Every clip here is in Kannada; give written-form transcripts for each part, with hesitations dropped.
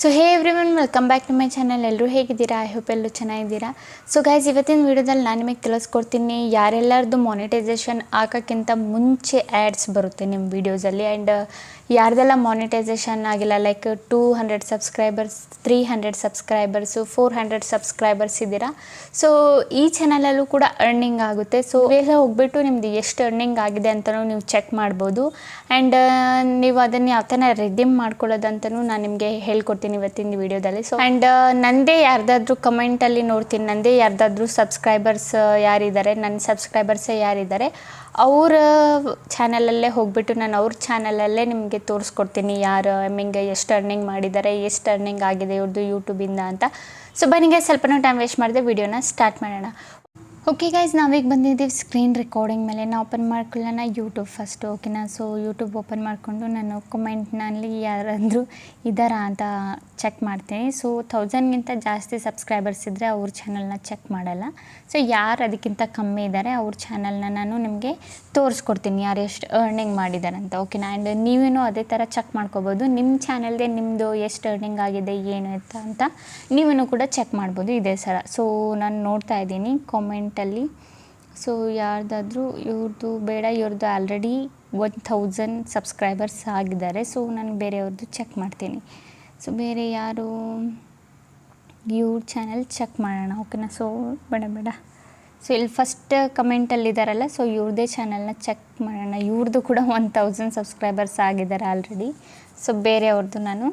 So hey everyone, welcome back to my channel. ಎಲ್ಲರೂ ಹೇಗಿದ್ದೀರಾ? ಐ ಹೋಪ್ ಎಲ್ಲರೂ ಚೆನ್ನಾಗಿದ್ದೀರಾ. ಸೊ ಗೈಸ್, ಇವತ್ತಿನ ವೀಡಿಯೋದಲ್ಲಿ ನಾನು ನಿಮಗೆ ತಿಳಿಸ್ಕೊಡ್ತೀನಿ ಯಾರೆಲ್ಲರದು ಮಾನಿಟೈಸೇಷನ್ ಆಗೋಕ್ಕಿಂತ ಮುಂಚೆ ಆ್ಯಡ್ಸ್ ಬರುತ್ತೆ ನಿಮ್ಮ ವೀಡಿಯೋಸಲ್ಲಿ. ಆ್ಯಂಡ್ ಯಾರ್ದೆಲ್ಲ ಮಾನಿಟೈಸೇಷನ್ ಆಗಿಲ್ಲ, ಲೈಕ್ 200 ಸಬ್ಸ್ಕ್ರೈಬರ್ಸ್, 300 ಸಬ್ಸ್ಕ್ರೈಬರ್ಸು, 400 ಸಬ್ಸ್ಕ್ರೈಬರ್ಸ್ ಇದ್ದೀರಾ. ಸೊ ಈ ಚಾನಲಲ್ಲೂ ಕೂಡ ಅರ್ನಿಂಗ್ ಆಗುತ್ತೆ. ಸೊ ಎಲ್ಲ ಹೋಗ್ಬಿಟ್ಟು ನಿಮ್ಮದು ಎಷ್ಟು ಅರ್ನಿಂಗ್ ಆಗಿದೆ ಅಂತಲೂ ನೀವು ಚೆಕ್ ಮಾಡ್ಬೋದು. ಆ್ಯಂಡ್ ನೀವು ಅದನ್ನು ಯಾವ ಥರ ರಿಡೀಮ್ ಮಾಡ್ಕೊಳ್ಳೋದಂತಲೂ ನಾನು ನಿಮಗೆ ಹೇಳ್ಕೊಡ್ತೀನಿ ಇವತ್ತಿನ ವೀಡಿಯೋದಲ್ಲಿ. ಸೊ ಆ್ಯಂಡ್ ನನ್ನದೇ ಯಾರ್ದಾದ್ರೂ ಕಮೆಂಟಲ್ಲಿ ನೋಡ್ತೀನಿ, ನನ್ನದೇ ಯಾರ್ದಾದ್ರೂ ಸಬ್ಸ್ಕ್ರೈಬರ್ಸ್ ಯಾರಿದ್ದಾರೆ, ನನ್ನ ಸಬ್ಸ್ಕ್ರೈಬರ್ಸೇ ಯಾರಿದ್ದಾರೆ, ಅವರ ಚಾನಲಲ್ಲೇ ಹೋಗ್ಬಿಟ್ಟು ನಾನು ಅವ್ರ ಚಾನಲಲ್ಲೇ ನಿಮಗೆ ತೋರಿಸ್ಕೊಡ್ತೀನಿ ಯಾರು ನಿಮಗೆ ಎಷ್ಟು ಅರ್ನಿಂಗ್ ಮಾಡಿದ್ದಾರೆ, ಎಷ್ಟು ಅರ್ನಿಂಗ್ ಆಗಿದೆ ಇವ್ರದ್ದು ಯೂಟ್ಯೂಬಿಂದ ಅಂತ. ಸೊ ಬನ್ನಿಗೆ ಸ್ವಲ್ಪನೂ ಟೈಮ್ ವೇಸ್ಟ್ ಮಾಡಿದೆ, ವೀಡಿಯೋನ ಸ್ಟಾರ್ಟ್ ಮಾಡೋಣ. ಓಕೆ ಗೈಸ್, ನಾವೀಗ ಬಂದಿದ್ದೀವಿ ಸ್ಕ್ರೀನ್ ರೆಕಾರ್ಡಿಂಗ್ ಮೇಲೆ. ನಾವು ಓಪನ್ ಮಾಡ್ಕೊಳ್ಳೋಣ ಯೂಟ್ಯೂಬ್ ಫಸ್ಟು. ಓಕೆನಾ? ಸೊ ಯೂಟ್ಯೂಬ್ ಓಪನ್ ಮಾಡಿಕೊಂಡು ನಾನು ಕಮೆಂಟ್ನಲ್ಲಿ ಯಾರಾದರೂ ಇದ್ದಾರಾ ಅಂತ ಚೆಕ್ ಮಾಡ್ತೀನಿ. ಸೊ 1000ಗಿಂತ ಜಾಸ್ತಿ ಸಬ್ಸ್ಕ್ರೈಬರ್ಸ್ ಇದ್ದರೆ ಅವ್ರ ಚಾನಲ್ನ ಚೆಕ್ ಮಾಡಲ್ಲ. ಸೊ ಯಾರು ಅದಕ್ಕಿಂತ ಕಮ್ಮಿ ಇದ್ದಾರೆ ಅವ್ರ ಚಾನಲ್ನ ನಾನು ನಿಮಗೆ ತೋರಿಸ್ಕೊಡ್ತೀನಿ ಯಾರು ಎಷ್ಟು ಅರ್ನಿಂಗ್ ಮಾಡಿದ್ದಾರೆ ಅಂತ. ಓಕೆನಾ? ಆ್ಯಂಡ್ ನೀವೇನೋ ಅದೇ ಥರ ಚೆಕ್ ಮಾಡ್ಕೋಬೋದು. ನಿಮ್ಮ ಚಾನಲ್ದೇ ನಿಮ್ಮದು ಎಷ್ಟು ಅರ್ನಿಂಗ್ ಆಗಿದೆ ಏನು ಅಂತ ನೀವೇನೂ ಕೂಡ ಚೆಕ್ ಮಾಡ್ಬೋದು ಇದೇ ಥರ. ಸೊ ನಾನು ನೋಡ್ತಾ ಇದ್ದೀನಿ ಕಾಮೆಂಟಲ್ಲಿ. ಸೊ ಯಾರ್ದಾದ್ರೂ ಇವ್ರದ್ದು ಬೇಡ, ಇವ್ರದ್ದು ಆಲ್ರೆಡಿ 1000 ಸಬ್ಸ್ಕ್ರೈಬರ್ಸ್ ಆಗಿದ್ದಾರೆ. ಸೊ ನಾನು ಬೇರೆಯವ್ರದ್ದು ಚೆಕ್ ಮಾಡ್ತೀನಿ. ಸೊ ಬೇರೆ ಯಾರು ಇವ್ರ ಚಾನಲ್ ಚೆಕ್ ಮಾಡೋಣ. ಓಕೆನಾ? ಸೊ ಬೇಡ. ಸೊ ಇಲ್ಲಿ ಫಸ್ಟ್ ಕಮೆಂಟಲ್ಲಿದ್ದಾರಲ್ಲ, ಸೊ ಇವ್ರದ್ದೇ ಚಾನಲ್ನ ಚೆಕ್ ಮಾಡೋಣ. ಇವ್ರದ್ದು ಕೂಡ 1000 ಸಬ್ಸ್ಕ್ರೈಬರ್ಸ್ ಆಗಿದ್ದಾರೆ ಆಲ್ರೆಡಿ. ಸೊ ಬೇರೆಯವ್ರದ್ದು ನಾನು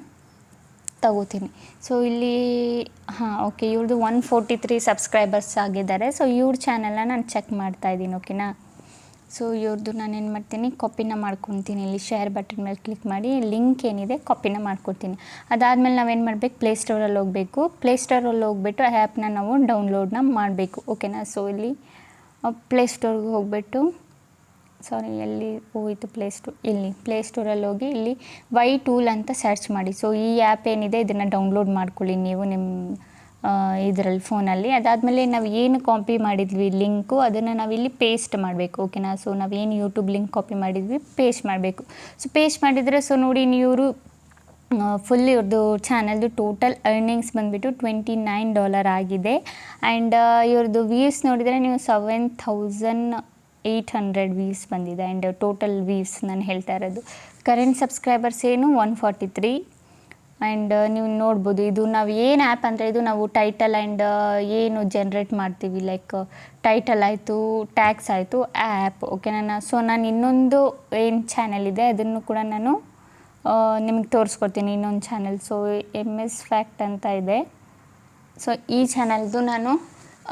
ತಗೋತೀನಿ. ಸೊ ಇಲ್ಲಿ ಓಕೆ, ಇವ್ರದ್ದು 143 ಸಬ್ಸ್ಕ್ರೈಬರ್ಸ್ ಆಗಿದ್ದಾರೆ. ಸೊ ಇವ್ರ ಚಾನಲ್ನ ನಾನು ಚೆಕ್ ಮಾಡ್ತಾಯಿದ್ದೀನಿ. ಓಕೆನಾ? ಸೊ ಇವ್ರದ್ದು ನಾನೇನು ಮಾಡ್ತೀನಿ, ಕಾಪಿನ ಮಾಡ್ಕೊತೀನಿ. ಇಲ್ಲಿ ಶೇರ್ ಬಟನ್ ಮೇಲೆ ಕ್ಲಿಕ್ ಮಾಡಿ ಲಿಂಕ್ ಏನಿದೆ ಕಾಪಿನ ಮಾಡ್ಕೊತೀನಿ. ಅದಾದಮೇಲೆ ನಾವೇನು ಮಾಡಬೇಕು, ಪ್ಲೇಸ್ಟೋರಲ್ಲಿ ಹೋಗಬೇಕು. ಪ್ಲೇಸ್ಟೋರಲ್ಲಿ ಹೋಗ್ಬಿಟ್ಟು ಆ ಆ್ಯಪ್ನ ನಾವು ಡೌನ್ಲೋಡ್ನ ಮಾಡಬೇಕು. ಓಕೆನಾ? ಸೊ ಇಲ್ಲಿ ಪ್ಲೇಸ್ಟೋರ್ಗೆ ಹೋಗ್ಬಿಟ್ಟು, ಎಲ್ಲಿ ಹೋಯಿತು ಪ್ಲೇಸ್ಟೋರ್, ಇಲ್ಲಿ ಪ್ಲೇಸ್ಟೋರಲ್ಲಿ ಹೋಗಿ ಇಲ್ಲಿ ವೈ ಟೂಲ್ ಅಂತ ಸರ್ಚ್ ಮಾಡಿ. ಸೊ ಈ ಆ್ಯಪ್ ಏನಿದೆ ಇದನ್ನು ಡೌನ್ಲೋಡ್ ಮಾಡ್ಕೊಳ್ಳಿ ನೀವು ನಿಮ್ಮ ಇದರಲ್ಲಿ ಫೋನಲ್ಲಿ. ಅದಾದಮೇಲೆ ನಾವು ಏನು ಕಾಪಿ ಮಾಡಿದ್ವಿ ಲಿಂಕು, ಅದನ್ನು ನಾವಿಲ್ಲಿ ಪೇಸ್ಟ್ ಮಾಡಬೇಕು. ಓಕೆನಾ? ಸೊ ನಾವೇನು ಯೂಟ್ಯೂಬ್ ಲಿಂಕ್ ಕಾಪಿ ಮಾಡಿದ್ವಿ ಪೇಸ್ಟ್ ಮಾಡಬೇಕು. ಸೊ ಪೇಸ್ಟ್ ಮಾಡಿದರೆ ಸೊ ನೋಡಿ, ಇವರು ಫುಲ್ ಇವ್ರದ್ದು ಚಾನಲ್ದು ಟೋಟಲ್ ಅರ್ನಿಂಗ್ಸ್ ಬಂದುಬಿಟ್ಟು $29 ಆಗಿದೆ. ಆ್ಯಂಡ್ ಇವ್ರದ್ದು ವ್ಯೂಸ್ ನೋಡಿದರೆ ನೀವು 7800 ವ್ಯೂಸ್ ಬಂದಿದೆ. ಆ್ಯಂಡ್ ಟೋಟಲ್ ವ್ಯೂಸ್ ನಾನು ಹೇಳ್ತಾ ಇರೋದು. ಕರೆಂಟ್ ಸಬ್ಸ್ಕ್ರೈಬರ್ಸ್ ಏನು 143. ಆ್ಯಂಡ್ ನೀವು ನೋಡ್ಬೋದು, ಇದು ನಾವು ಏನು ಆ್ಯಪ್ ಅಂದರೆ ಇದು ನಾವು ಟೈಟಲ್ ಆ್ಯಂಡ್ ಏನು ಜನ್ರೇಟ್ ಮಾಡ್ತೀವಿ, ಲೈಕ್ ಟೈಟಲ್ ಆಯಿತು, ಟ್ಯಾಗ್ಸ್ ಆಯಿತು, ಆ್ಯಪ್. ಓಕೆನಾ? ಸೊ ನಾನು ಇನ್ನೊಂದು ಏನು ಚಾನಲ್ ಇದೆ ಅದನ್ನು ಕೂಡ ನಾನು ನಿಮಗೆ ತೋರಿಸ್ಕೊಡ್ತೀನಿ, ಇನ್ನೊಂದು ಚಾನಲ್. ಸೊ MS ಫ್ಯಾಕ್ಟ್ ಅಂತ ಇದೆ. ಸೊ ಈ ಚಾನಲ್ದು ನಾನು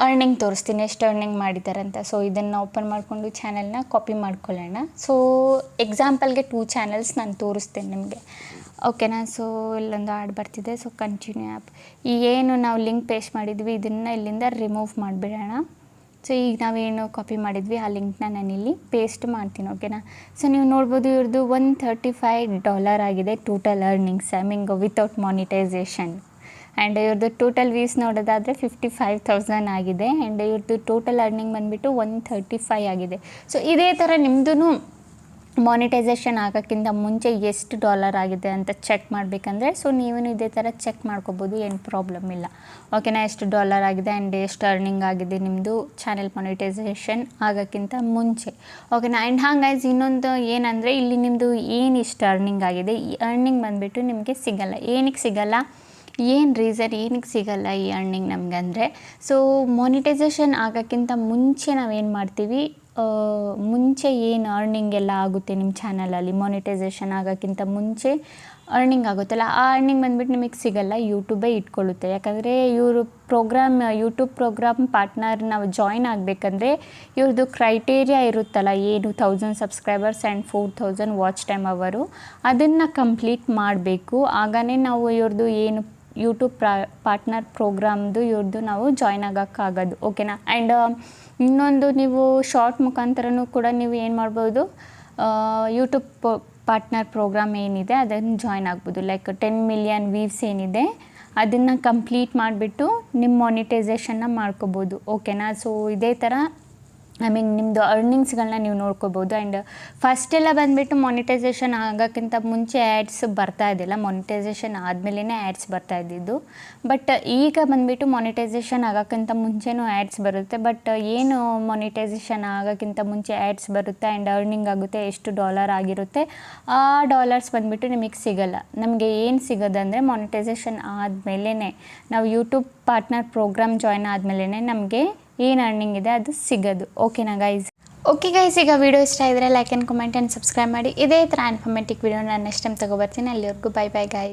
ಅರ್ನಿಂಗ್ ತೋರಿಸ್ತೀನಿ, ಎಷ್ಟು ಅರ್ನಿಂಗ್ ಮಾಡಿದ್ದಾರೆ ಅಂತ. ಸೊ ಇದನ್ನು ಓಪನ್ ಮಾಡಿಕೊಂಡು ಚಾನಲ್ನ ಕಾಪಿ ಮಾಡ್ಕೊಳ್ಳೋಣ. ಸೊ ಎಕ್ಸಾಂಪಲ್ಗೆ 2 ಚಾನಲ್ಸ್ ನಾನು ತೋರಿಸ್ತೇನೆ ನಿಮಗೆ. ಓಕೆನಾ? ಸೊ ಇಲ್ಲೊಂದು ಆಡ್ ಬರ್ತಿದೆ. So continue app. ಏನು ನಾವು ಲಿಂಕ್ ಪೇಸ್ಟ್ ಮಾಡಿದ್ವಿ ಇದನ್ನು ಇಲ್ಲಿಂದ ರಿಮೂವ್ ಮಾಡಿಬಿಡೋಣ. ಸೊ ಈಗ ನಾವೇನು ಕಾಪಿ ಮಾಡಿದ್ವಿ ಆ ಲಿಂಕ್ನ ನಾನಿಲ್ಲಿ ಪೇಸ್ಟ್ ಮಾಡ್ತೀನಿ. ಓಕೆನಾ? ಸೊ ನೀವು ನೋಡ್ಬೋದು ಇವ್ರದ್ದು $135 ಆಗಿದೆ total earnings, without monetisation. And ಇವ್ರದ್ದು ಟೋಟಲ್ ವ್ಯೂಸ್ ನೋಡೋದಾದರೆ 55,000 ಆಗಿದೆ. ಆ್ಯಂಡ್ ಇವ್ರದ್ದು ಟೋಟಲ್ ಅರ್ನಿಂಗ್ ಬಂದುಬಿಟ್ಟು 135 ಆಗಿದೆ. ಸೊ ಇದೇ ಥರ ನಿಮ್ಮದು ಮಾನಿಟೈಸೇಷನ್ ಆಗೋಕ್ಕಿಂತ ಮುಂಚೆ ಎಷ್ಟು $, ಆಗಿದೆ ಅಂತ ಚೆಕ್ ಮಾಡಬೇಕಂದ್ರೆ ಸೊ ನೀವೂ ಇದೇ ಥರ ಚೆಕ್ ಮಾಡ್ಕೋಬೋದು, ಏನು ಪ್ರಾಬ್ಲಮ್ ಇಲ್ಲ. ಓಕೆನಾ? ಎಷ್ಟು $, ಆಗಿದೆ ಆ್ಯಂಡ್ ಎಷ್ಟು ಅರ್ನಿಂಗ್ ಆಗಿದೆ ನಿಮ್ಮದು ಚಾನೆಲ್ ಮಾನಿಟೈಸೇಷನ್ ಆಗೋಕ್ಕಿಂತ ಮುಂಚೆ. ಓಕೆನಾ? ಆ್ಯಂಡ್ ಹಾಗಾಗಿ ಇನ್ನೊಂದು ಏನಂದರೆ ಇಲ್ಲಿ ನಿಮ್ಮದು ಏನು ಇಷ್ಟು ಅರ್ನಿಂಗ್ ಆಗಿದೆ, ಈ ಅರ್ನಿಂಗ್ ಬಂದುಬಿಟ್ಟು ನಿಮಗೆ ಸಿಗಲ್ಲ. ಏನಕ್ಕೆ ಸಿಗಲ್ಲ, ಏನು ರೀಸನ್ ಏನಕ್ಕೆ ಸಿಗಲ್ಲ ಈ ಅರ್ನಿಂಗ್ ನಮಗೆ ಅಂದರೆ, ಸೊ ಮಾನಿಟೈಸೇಷನ್ ಆಗೋಕ್ಕಿಂತ ಮುಂಚೆ ನಾವೇನು ಮಾಡ್ತೀವಿ, ಮುಂಚೆ ಏನು ಅರ್ನಿಂಗ್ ಎಲ್ಲ ಆಗುತ್ತೆ ನಿಮ್ಮ ಚಾನಲಲ್ಲಿ, ಮಾನಿಟೈಸೇಷನ್ ಆಗೋಕ್ಕಿಂತ ಮುಂಚೆ ಅರ್ನಿಂಗ್ ಆಗುತ್ತಲ್ಲ, ಆ ಅರ್ನಿಂಗ್ ಬಂದುಬಿಟ್ಟು ನಿಮಗೆ ಸಿಗಲ್ಲ, ಯೂಟ್ಯೂಬೇ ಇಟ್ಕೊಳ್ಳುತ್ತೆ. ಯಾಕಂದರೆ ಇವರು ಯೂಟ್ಯೂಬ್ ಪ್ರೋಗ್ರಾಮ್ ಪಾರ್ಟ್ನರ್ ನಾವು ಜಾಯ್ನ್ ಆಗಬೇಕಂದ್ರೆ ಇವ್ರದ್ದು ಕ್ರೈಟೇರಿಯಾ ಇರುತ್ತಲ್ಲ, ಏನು 1000 ಸಬ್ಸ್ಕ್ರೈಬರ್ಸ್ ಆ್ಯಂಡ್ 4000 ವಾಚ್ ಟೈಮ್ ಅವರು, ಅದನ್ನು ಕಂಪ್ಲೀಟ್ ಮಾಡಬೇಕು. ಆಗನೇ ನಾವು ಇವ್ರದ್ದು ಏನು ಯೂಟ್ಯೂಬ್ ಪಾರ್ಟ್ನರ್ ಪ್ರೋಗ್ರಾಮ್ದು ಇವ್ರದ್ದು ನಾವು ಜಾಯ್ನ್ ಆಗೋಕ್ಕಾಗೋದು. ಓಕೆನಾ? ಆ್ಯಂಡ್ ಇನ್ನೊಂದು ನೀವು ಶಾರ್ಟ್ ಮುಖಾಂತರನೂ ಕೂಡ ನೀವು ಏನು ಮಾಡ್ಬೋದು, ಯೂಟ್ಯೂಬ್ ಪಾರ್ಟ್ನರ್ ಪ್ರೋಗ್ರಾಮ್ ಏನಿದೆ ಅದನ್ನು ಜಾಯ್ನ್ ಆಗ್ಬೋದು. ಲೈಕ್ 10 ಮಿಲಿಯನ್ ವ್ಯೂಸ್ ಏನಿದೆ ಅದನ್ನು ಕಂಪ್ಲೀಟ್ ಮಾಡಿಬಿಟ್ಟು ನಿಮ್ಮ ಮಾನಿಟೈಸೇಷನ್ನ ಮಾಡ್ಕೋಬೋದು. ಓಕೆನಾ? ಸೊ ಇದೇ ಥರ ನಿಮ್ಮದು ಅರ್ನಿಂಗ್ಸ್ಗಳನ್ನ ನೀವು ನೋಡ್ಕೋಬೋದು. ಆ್ಯಂಡ್ ಫಸ್ಟೆಲ್ಲ ಬಂದುಬಿಟ್ಟು ಮಾನಿಟೈಸೇಷನ್ ಆಗೋಕ್ಕಿಂತ ಮುಂಚೆ ಆ್ಯಡ್ಸ್ ಬರ್ತಾ ಇದ್ದಿಲ್ಲ, ಮಾನಿಟೈಸೇಷನ್ ಆದಮೇಲೆ ಆ್ಯಡ್ಸ್ ಬರ್ತಾ ಇದ್ದಿದ್ದು. ಬಟ್ ಈಗ ಬಂದುಬಿಟ್ಟು ಮಾನಿಟೈಸೇಷನ್ ಆಗೋಕ್ಕಿಂತ ಮುಂಚೆನೂ ಆ್ಯಡ್ಸ್ ಬರುತ್ತೆ. ಬಟ್ ಏನು ಮಾನಿಟೈಸೇಷನ್ ಆಗೋಕ್ಕಿಂತ ಮುಂಚೆ ಆ್ಯಡ್ಸ್ ಬರುತ್ತೆ ಆ್ಯಂಡ್ ಅರ್ನಿಂಗ್ ಆಗುತ್ತೆ, ಎಷ್ಟು ಡಾಲರ್ ಆಗಿರುತ್ತೆ ಆ ಡಾಲರ್ಸ್ ಬಂದುಬಿಟ್ಟು ನಿಮಗೆ ಸಿಗೋಲ್ಲ. ನಮಗೆ ಏನು ಸಿಗೋದಂದರೆ ಮಾನಿಟೈಸೇಷನ್ ಆದಮೇಲೆ ನಾವು ಯೂಟ್ಯೂಬ್ ಪಾರ್ಟ್ನರ್ ಪ್ರೋಗ್ರಾಮ್ ಜಾಯ್ನ್ ಆದಮೇಲೆ ನಮಗೆ ಏನು ಅರ್ನಿಂಗ್ ಇದೆ ಅದು ಸಿಗೋದು. ಓಕೆನಾ ಗೈಸ್? ಓಕೆ ಗೈಸ್, ಈಗ ವಿಡಿಯೋ ಇಷ್ಟ ಇದ್ದರೆ like and comment and subscribe ಮಾಡಿ. ಇದೇ ಥರ ಇನ್ಫಾರ್ಮೇಟಿವ್ ವಿಡಿಯೋ ನಾನು ನೆಕ್ಸ್ಟ್ ಟೈಮ್ ತೊಗೊಬರ್ತೀನಿ. ಅಲ್ಲಿವರೆಗೂ ಬೈ ಬೈ ಗೈಸ್.